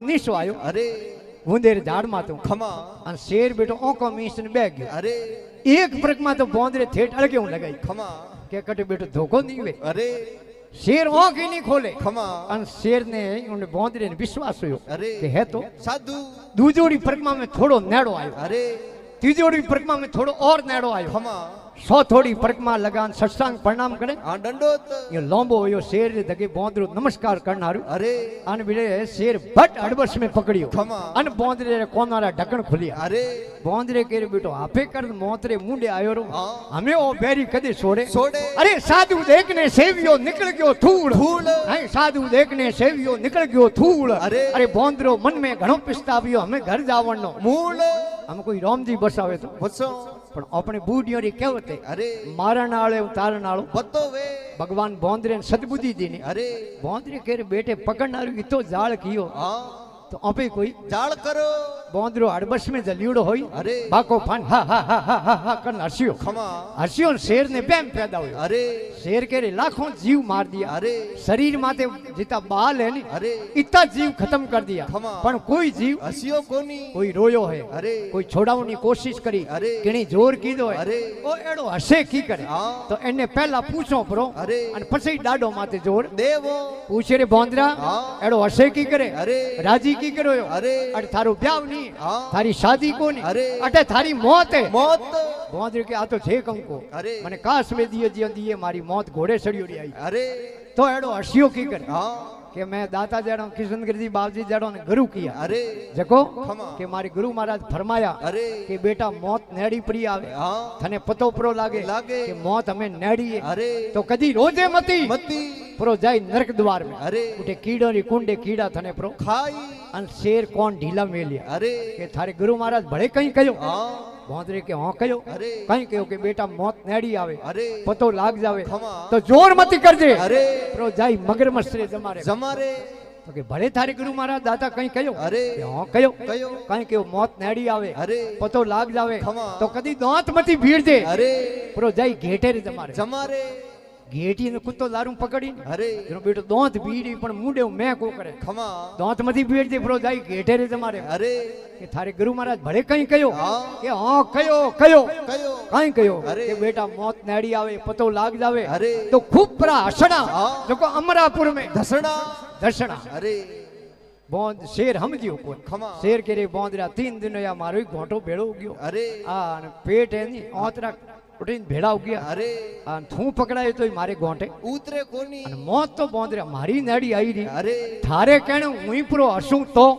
નીસો આવ્યો અરે ઉંદેર ઝાડમાં તો ખમા અને શેર બેઠો ઓંકો મીસને બે ગયો અરે એક પ્રકમાં તો બોંદરે થેટ અળગે હું લગાઈ ખમા કે કટે બેઠો ધોકો નહીં વે અરે શેર ઓંકી નહીં ખોલે ખમા અને શેર ને ઉને બોંદરે ને વિશ્વાસ હોયો અરે કે હે તો સાધુ દૂજોડી પ્રકમાં में થોડો નેડો આવ્યો અરે ત્રીજોડી પ્રકમાં में થોડો और નેડો આવ્યો ખમા સો થોડી પ્રકમાં લગાન સત્સંગ પ્રણામ કરે આ દંડોત ये लोंबो होयो शेर ने दगे बोंदरो नमस्कार करनारू અરે अन बिले शेर भट अड़बस में पकड़ियो खमा अन बोंदरे रे कोनारा ढक्कन खुलिया अरे बोंदरे के बेटो आपे कर मोतरे मुंडे आयो रो हाँ। हमें ओ बेरी कदे छोड़े छोड़े अरे साधु देखने सेवियो निकल गयो धूल धूल हाय साधु देखने सेवियो निकल गयो धूल अरे बोंदरो मन में घणो पिस्तावियो हमें घर जावणनो मूल हम कोई रामजी बसावे तो वसो पण अपने बूढ़ियों री कहेवते अरे मारण आले उतारण आलो बतो वे भगवान बोंदरे ने सद्बुद्धि दी ने अरे बोंदरे के बेटे पकड़नारू इतो जाल कियो हाँ तो अपे कोई जाल करो बोंदरो अड़बस में जलियोड़ो होई अरे बाको फान हा हा हा हा हा हा कर हसियो खमा हसियो शेर ने बेम पैदा हुयो अरे शेर के रे लाखों जीव मार दिया अरे शरीर माते जितना बाल है नी अरे इतना जीव खत्म कर दिया खमा। पर कोई जीव हसियो कोनी कोई रोयो है अरे कोई छोड़ावनी कोशिश करी अरे किणी जोर कीधो है अरे ओ एड़ो हसे की करे हाँ तो एने पहला पूछो परो अरे अन पछी डाडो माते जोर देवो पूछे रे बोंदरा हाँ एड़ो हसे की करे अरे राजी की करो अरे अरे थारो ब्याह नहीं हाँ थारी शादी को नहीं अरे अटे थारी मौत है मौत बोंदरे के आ तो छे कंको अरे मने काश में दिए दिए दिए मारी मौत घोड़े चढ़ियोड़ी आई अरे तो एड़ो हसियो की करे हाँ कि मैं दाता जड़ो किशनगिरी बाबजी जड़ो ने गुरु किया अरे जको खमा। कि मारे गुरु महाराज फरमाया अरे कि बेटा मौत नेड़ी पड़ी आवे हाँ थने पतो परो लागे लागे कि मौत हमें नेड़ी है अरे तो कदी रोजे मती मती परो जाई नरक द्वार में अरे उठे कीड़ो री कुंडे कीड़ा थने परो खाई अन शेर कौन ढीला मेलिया अरे कि थारे गुरु महाराज भले कहीं कयो हाँ बोंदरे के हाँ कयो अरे कहीं कयो कि बेटा मौत नेड़ी आवे अरे पतो लाग जावे खमा। तो जोर मती कर दे अरे परो जाई मगरमच्छ रे जमारे जमारे तो के भले थारे गुरु महाराज दादा कहीं कयो अरे कि हाँ कयो कयो कहीं कयो मौत नेड़ी आवे अरे पतो लाग जावे खमा। तो कदी दांत मती भीड़ दे अरे परो जाई घेटे रे जमारे जमारे घेटी ने कुत्तो लारू पकड़ी अरे एनो बेटो दांत भीड़ी पण मुंडे मैं को करे खमा दांत मती भीड़ दे परो जाई घेटे रे जमारे अरे कि थारे गुरु महाराज भले कहीं कयो हाँ कि हाँ कयो कयो कयो कहीं कयो अरे। कि बेटा मौत नेड़ी आवे पतो लाग जावे अरे तो खूब परा हसना हाँ। जो को अमरापुर में धसड़ा दर्शना अरे बोंद शेर समझियो कोई खमा शेर के रे बोंदरा 3 दिन या मारो ही घोटो भेड़ो गयो अरे आ ने पेट है नी ओतरा उठीन भेड़ा हो गया अरे आ थू पकड़ायो तो मारे घोटे उतरे कोनी અને મોત તો બોંદરે મારી નાડી આવી રહી अरे થારે કેણે હું પૂરો હસું તો